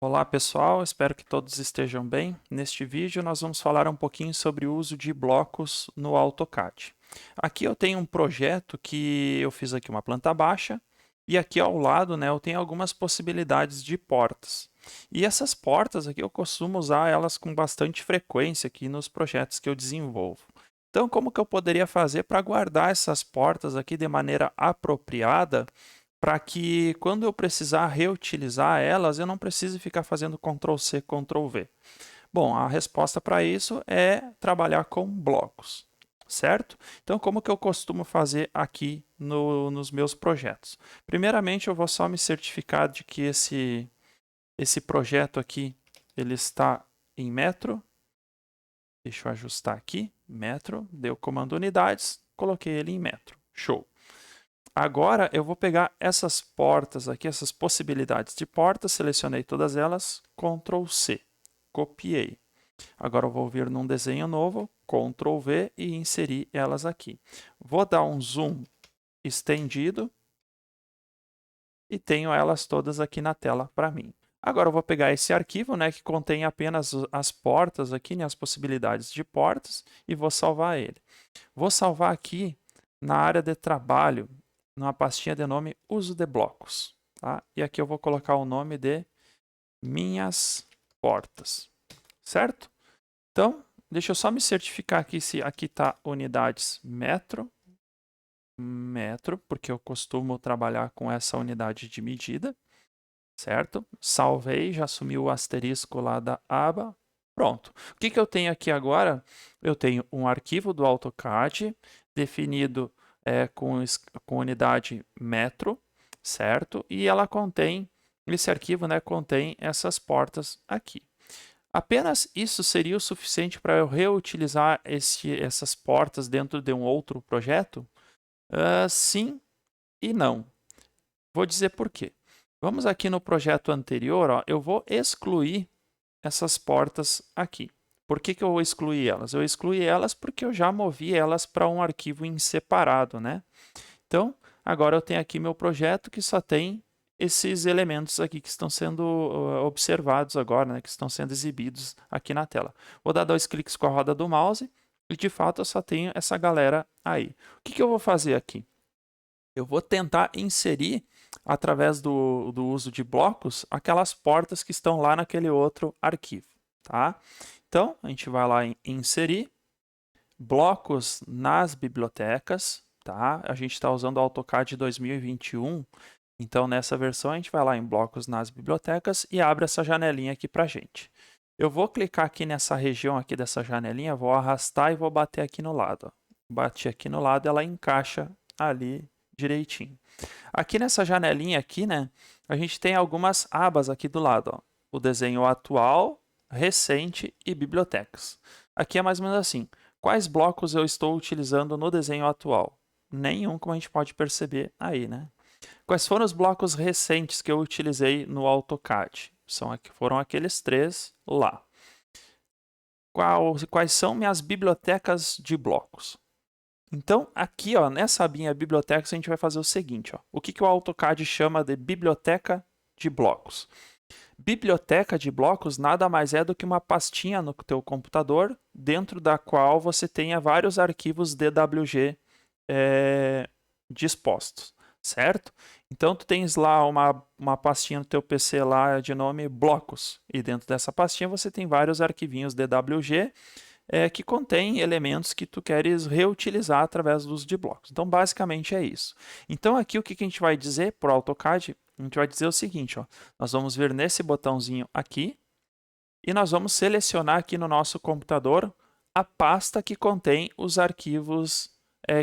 Olá pessoal, espero que todos estejam bem. Neste vídeo nós vamos falar um pouquinho sobre o uso de blocos no AutoCAD. Aqui eu tenho um projeto que eu fiz aqui uma planta baixa e aqui ao lado, né, eu tenho algumas possibilidades de portas. E essas portas aqui eu costumo usar elas com bastante frequência aqui nos projetos que eu desenvolvo. Então, como que eu poderia fazer para guardar essas portas aqui de maneira apropriada para que quando eu precisar reutilizar elas, eu não precise ficar fazendo Ctrl+C, Ctrl+V. Bom, a resposta para isso é trabalhar com blocos, certo? Então, como que eu costumo fazer aqui nos meus projetos? Primeiramente, eu vou só me certificar de que esse projeto aqui ele está em metro. Deixa eu ajustar aqui, metro, deu comando unidades, coloquei ele em metro. Show! Agora eu vou pegar essas portas aqui, essas possibilidades de portas, selecionei todas elas, Ctrl+C, copiei. Agora eu vou vir num desenho novo, Ctrl+V e inserir elas aqui. Vou dar um zoom estendido e tenho elas todas aqui na tela para mim. Agora eu vou pegar esse arquivo, né, que contém apenas as portas aqui, né, as possibilidades de portas, e vou salvar ele. Vou salvar aqui na área de trabalho, numa pastinha de nome uso de blocos. Tá? E aqui eu vou colocar o nome de minhas portas, certo? Então, deixa eu só me certificar aqui se aqui está unidades metro, porque eu costumo trabalhar com essa unidade de medida, certo? Salvei, já sumiu o asterisco lá da aba. Pronto. O que eu tenho aqui agora? Eu tenho um arquivo do AutoCAD definido com unidade metro, certo? E ela contém, esse arquivo, né, contém essas portas aqui. Apenas isso seria o suficiente para eu reutilizar essas portas dentro de um outro projeto? Sim e não. Vou dizer por quê. Vamos aqui no projeto anterior, ó, eu vou excluir essas portas aqui. Por que eu excluí elas? Eu excluí elas porque eu já movi elas para um arquivo em separado, né? Então, agora eu tenho aqui meu projeto que só tem esses elementos aqui que estão sendo observados agora, né? Que estão sendo exibidos aqui na tela. Vou dar 2 cliques com a roda do mouse e, de fato, eu só tenho essa galera aí. O que eu vou fazer aqui? Eu vou tentar inserir, através do uso de blocos, aquelas portas que estão lá naquele outro arquivo. Tá? Então, a gente vai lá em inserir, blocos nas bibliotecas. Tá? A gente está usando o AutoCAD 2021, então nessa versão a gente vai lá em blocos nas bibliotecas e abre essa janelinha aqui para a gente. Eu vou clicar aqui nessa região aqui dessa janelinha, vou arrastar e vou bater aqui no lado. Ó. Bati aqui no lado, ela encaixa ali direitinho. Aqui nessa janelinha aqui, né, a gente tem algumas abas aqui do lado. Ó. O desenho atual, recente e bibliotecas. Aqui é mais ou menos assim. Quais blocos eu estou utilizando no desenho atual? Nenhum, como a gente pode perceber aí, né? Quais foram os blocos recentes que eu utilizei no AutoCAD? Foram aqueles 3 lá. Quais são minhas bibliotecas de blocos? Então, aqui, ó, nessa abinha bibliotecas, a gente vai fazer o seguinte. Ó. O que o AutoCAD chama de biblioteca de blocos? Biblioteca de blocos nada mais é do que uma pastinha no teu computador, dentro da qual você tenha vários arquivos DWG dispostos, certo? Então, tu tens lá uma pastinha no teu PC lá de nome blocos, e dentro dessa pastinha você tem vários arquivinhos DWG que contém elementos que tu queres reutilizar através do uso de blocos. Então, basicamente é isso. Então, aqui o que a gente vai dizer para o AutoCAD? A gente vai dizer o seguinte, ó, nós vamos vir nesse botãozinho aqui e nós vamos selecionar aqui no nosso computador a pasta que contém os arquivos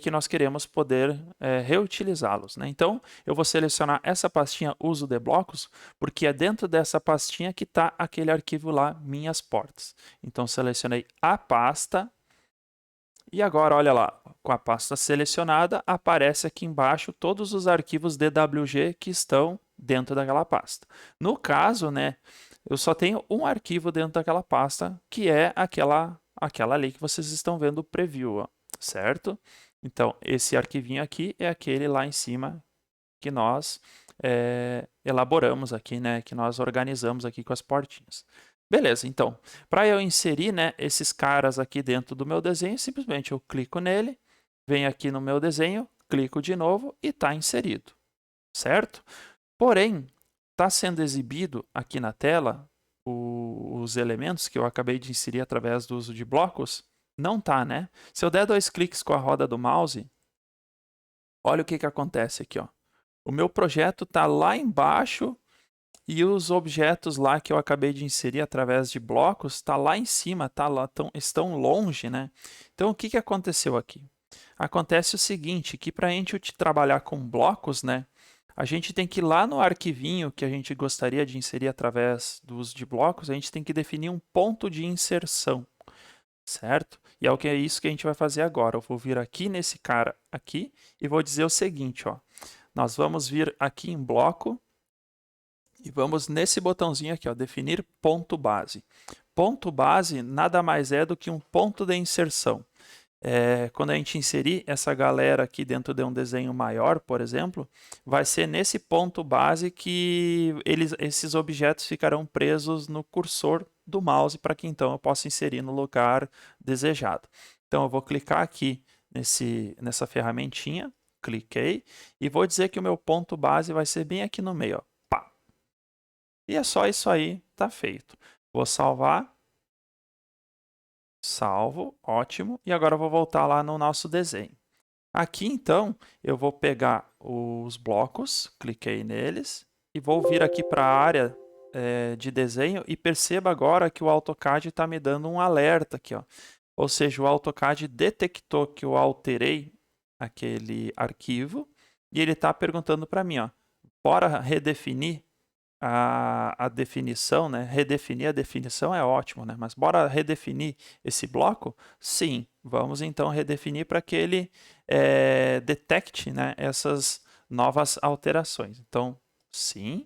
que nós queremos poder reutilizá-los. Né? Então, eu vou selecionar essa pastinha uso de blocos, porque é dentro dessa pastinha que está aquele arquivo lá, minhas portas. Então, selecionei a pasta e agora, olha lá, com a pasta selecionada, aparece aqui embaixo todos os arquivos DWG que estão dentro daquela pasta. No caso, né, eu só tenho um arquivo dentro daquela pasta, que é aquela ali que vocês estão vendo o preview, ó, certo? Então, esse arquivinho aqui é aquele lá em cima que nós elaboramos aqui, né, que nós organizamos aqui com as portinhas. Beleza, então, para eu inserir, né, esses caras aqui dentro do meu desenho, simplesmente eu clico nele, venho aqui no meu desenho, clico de novo e está inserido, certo? Porém, está sendo exibido aqui na tela os elementos que eu acabei de inserir através do uso de blocos? Não está, né? Se eu der 2 cliques com a roda do mouse, olha o que acontece aqui, ó. O meu projeto está lá embaixo e os objetos lá que eu acabei de inserir através de blocos está lá em cima, estão longe, né? Então, o que aconteceu aqui? Acontece o seguinte, que para a gente trabalhar com blocos, né, a gente tem que ir lá no arquivinho que a gente gostaria de inserir através do uso de blocos, a gente tem que definir um ponto de inserção, certo? E é isso que a gente vai fazer agora. Eu vou vir aqui nesse cara aqui e vou dizer o seguinte, ó. Nós vamos vir aqui em bloco e vamos nesse botãozinho aqui, ó, definir ponto base. Ponto base nada mais é do que um ponto de inserção. Quando a gente inserir essa galera aqui dentro de um desenho maior, por exemplo, vai ser nesse ponto base que esses objetos ficarão presos no cursor do mouse para que então eu possa inserir no lugar desejado. Então eu vou clicar aqui nessa ferramentinha, cliquei, e vou dizer que o meu ponto base vai ser bem aqui no meio, ó. Pá. E é só isso aí, tá feito. Vou salvar. Salvo, ótimo. E agora eu vou voltar lá no nosso desenho. Aqui, então, eu vou pegar os blocos, cliquei neles, e vou vir aqui para a área de desenho e perceba agora que o AutoCAD está me dando um alerta aqui, ó. Ou seja, o AutoCAD detectou que eu alterei aquele arquivo e ele está perguntando para mim, ó, bora redefinir a definição, né? Redefinir a definição é ótimo, né? Mas bora redefinir esse bloco? Sim, vamos então redefinir para que ele detecte, né, essas novas alterações. Então, sim.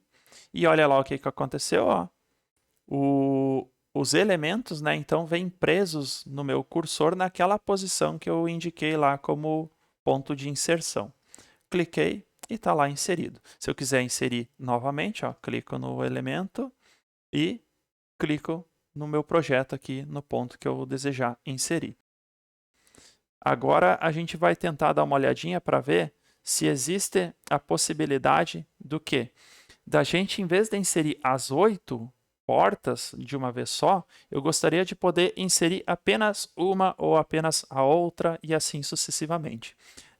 E olha lá o que aconteceu, ó. Os elementos, né, então, vêm presos no meu cursor naquela posição que eu indiquei lá como ponto de inserção. Cliquei, e está lá inserido. Se eu quiser inserir novamente, ó, clico no elemento e clico no meu projeto aqui no ponto que eu desejar inserir. Agora a gente vai tentar dar uma olhadinha para ver se existe a possibilidade do quê? Da gente, em vez de inserir as 8 portas de uma vez só, eu gostaria de poder inserir apenas uma ou apenas a outra e assim sucessivamente.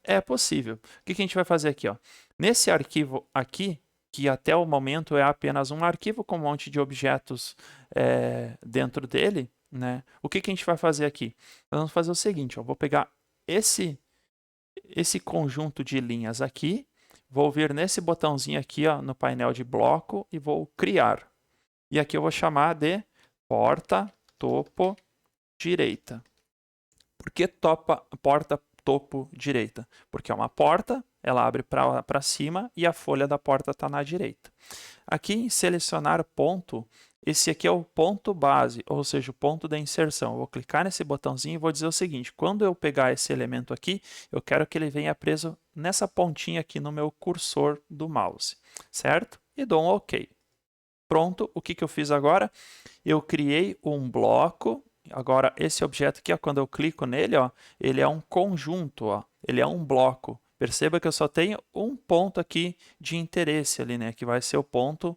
É possível. O que a gente vai fazer aqui? Ó? Nesse arquivo aqui, que até o momento é apenas um arquivo com um monte de objetos dentro dele, né? O que a gente vai fazer aqui? Vamos fazer o seguinte, ó, vou pegar esse conjunto de linhas aqui, vou vir nesse botãozinho aqui, ó, no painel de bloco e vou criar. E aqui eu vou chamar de porta topo direita. Por que porta topo direita? Porque é uma porta, ela abre para cima e a folha da porta está na direita. Aqui em selecionar ponto, esse aqui é o ponto base, ou seja, o ponto da inserção. Eu vou clicar nesse botãozinho e vou dizer o seguinte, quando eu pegar esse elemento aqui, eu quero que ele venha preso nessa pontinha aqui no meu cursor do mouse, certo? E dou um OK. Pronto, o que eu fiz agora? Eu criei um bloco. Agora, esse objeto aqui, ó, quando eu clico nele, ó, ele é um conjunto, ó, ele é um bloco. Perceba que eu só tenho um ponto aqui de interesse ali, né, que vai ser o ponto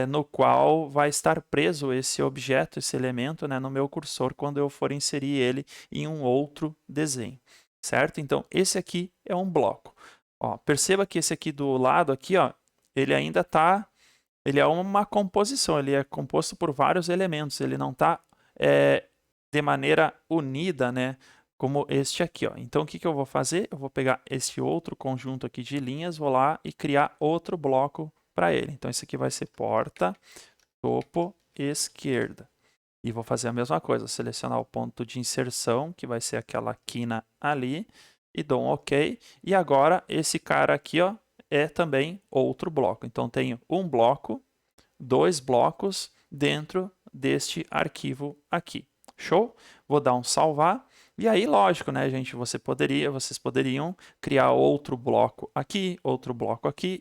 no qual vai estar preso esse objeto, esse elemento, né, no meu cursor quando eu for inserir ele em um outro desenho, certo? Então, esse aqui é um bloco. Ó, perceba que esse aqui do lado aqui, ó, ele ainda está... Ele é uma composição, ele é composto por vários elementos, ele não está de maneira unida, né, como este aqui. Ó. Então, o que eu vou fazer? Eu vou pegar esse outro conjunto aqui de linhas, vou lá e criar outro bloco para ele. Então, esse aqui vai ser porta, topo, esquerda. E vou fazer a mesma coisa, selecionar o ponto de inserção, que vai ser aquela quina ali, e dou um OK. E agora, esse cara aqui, ó, é também outro bloco. Então, tenho um bloco, 2 blocos dentro deste arquivo aqui. Show? Vou dar um salvar E aí, lógico, né, gente, vocês poderiam criar outro bloco aqui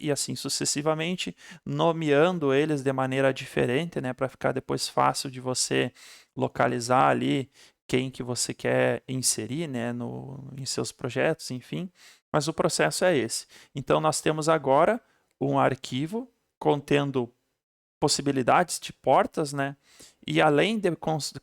e assim sucessivamente, nomeando eles de maneira diferente, né, para ficar depois fácil de você localizar ali quem que você quer inserir, né, em seus projetos, enfim. Mas o processo é esse. Então, nós temos agora um arquivo contendo possibilidades de portas, né? E além de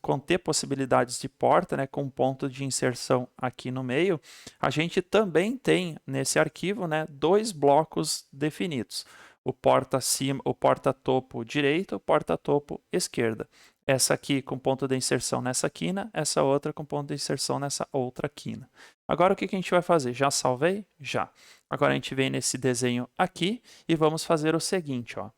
conter possibilidades de porta, né, com ponto de inserção aqui no meio, a gente também tem nesse arquivo, né, dois blocos definidos: o porta cima, o porta topo direita, o porta topo esquerda. Essa aqui com ponto de inserção nessa quina, essa outra com ponto de inserção nessa outra quina. Agora o que a gente vai fazer? Já salvei? Já. Agora a gente vem nesse desenho aqui e vamos fazer o seguinte, ó.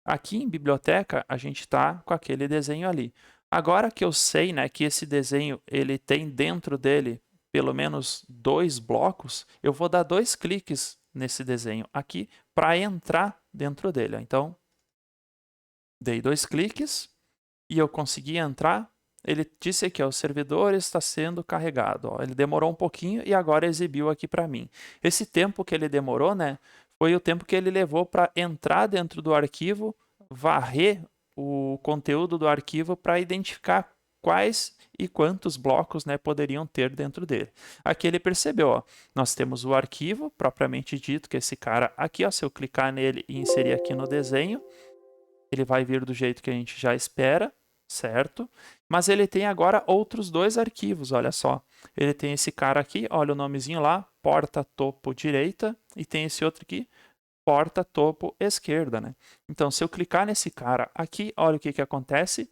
Aqui em biblioteca, a gente está com aquele desenho ali. Agora que eu sei, né, que esse desenho ele tem dentro dele pelo menos dois blocos, eu vou dar 2 cliques nesse desenho aqui para entrar dentro dele. Então, dei 2 cliques e eu consegui entrar. Ele disse aqui, ó, o servidor está sendo carregado. Ó. Ele demorou um pouquinho e agora exibiu aqui para mim. Esse tempo que ele demorou, né, foi o tempo que ele levou para entrar dentro do arquivo, varrer o conteúdo do arquivo para identificar quais e quantos blocos, né, poderiam ter dentro dele. Aqui ele percebeu, ó, nós temos o arquivo propriamente dito, que é esse cara aqui, ó, se eu clicar nele e inserir aqui no desenho, ele vai vir do jeito que a gente já espera, certo? Mas ele tem agora outros 2 arquivos, olha só. Ele tem esse cara aqui, olha o nomezinho lá, porta topo direita, e tem esse outro aqui, porta topo esquerda, né? Então, se eu clicar nesse cara aqui, olha o que acontece.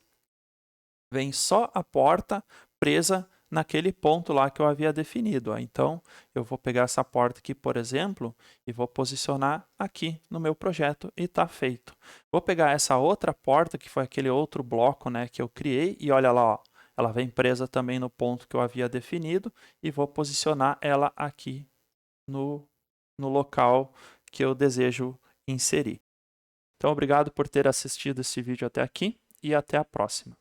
Vem só a porta presa naquele ponto lá que eu havia definido. Ó. Então, eu vou pegar essa porta aqui, por exemplo, e vou posicionar aqui no meu projeto e está feito. Vou pegar essa outra porta, que foi aquele outro bloco, né, que eu criei, e olha lá, ó, ela vem presa também no ponto que eu havia definido, e vou posicionar ela aqui no local que eu desejo inserir. Então, obrigado por ter assistido esse vídeo até aqui e até a próxima.